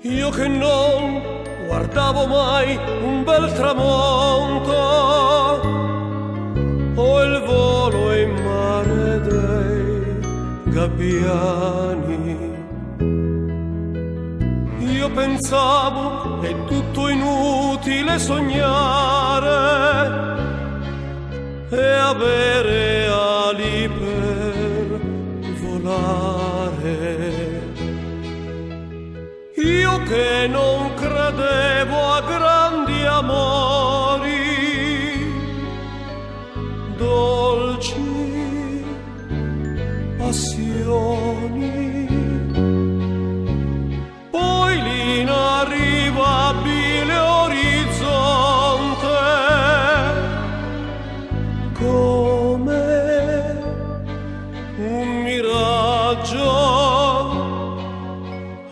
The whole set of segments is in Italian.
Io che non guardavo mai un bel tramonto, o il volo in mare dei gabbiani. Io pensavo è tutto inutile sognare e avere ali per volare. Io che non credevo a grandi amori, dolci passioni, poi l'inarrivabile orizzonte come un miraggio.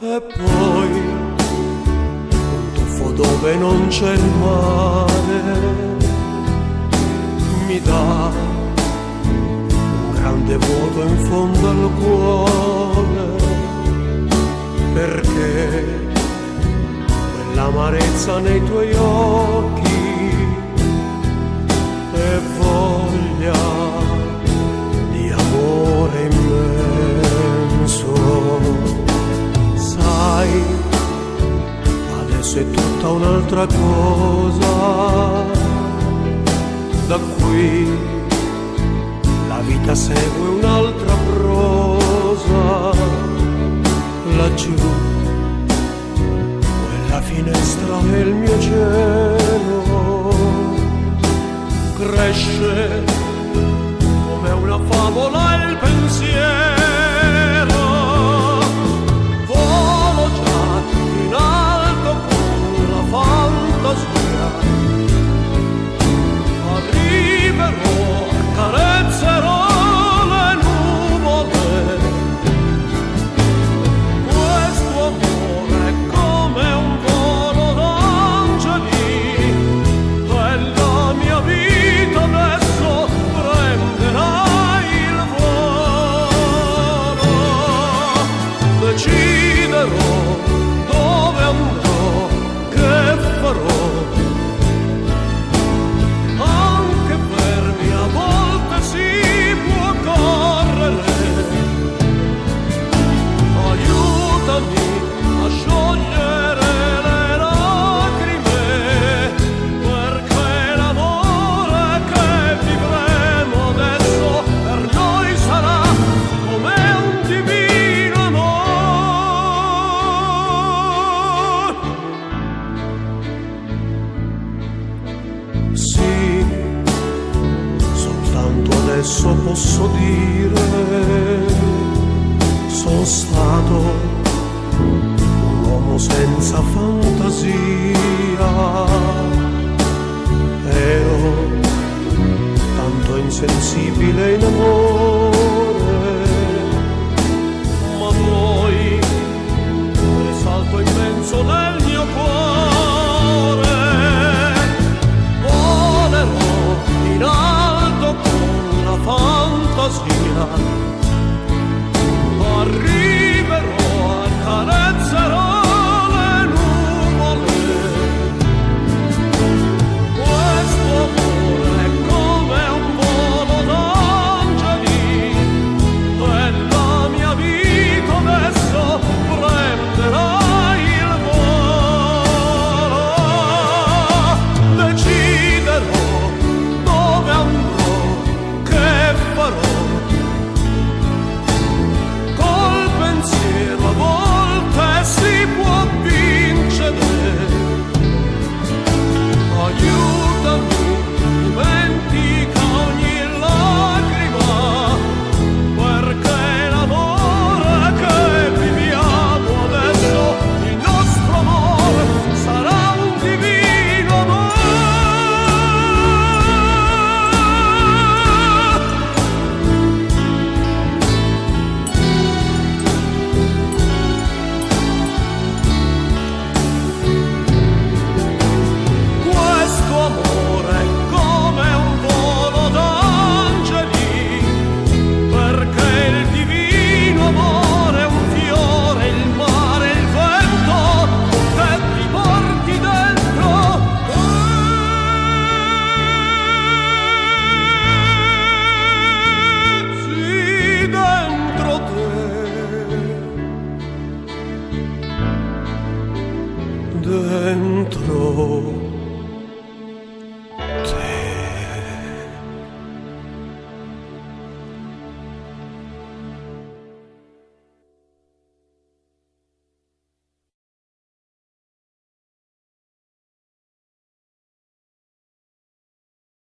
E poi un tuffo dove non c'è il mare mi dà un grande vuoto in fondo al cuore, perché quell'amarezza nei tuoi occhi e voglia di amore immenso. Sai, adesso è tutta un'altra cosa, da qui la vita segue un'altra prosa, laggiù quella finestra è il mio cielo, cresce come una favola il pensiero. Arriverò, carezzerò le nuvole. Questo amore è come un volo d'angeli e la mia vita adesso prenderà il volo. Deciderò dove andrò, che farò. Sì, soltanto adesso posso dire, sono stato un uomo senza fantasia.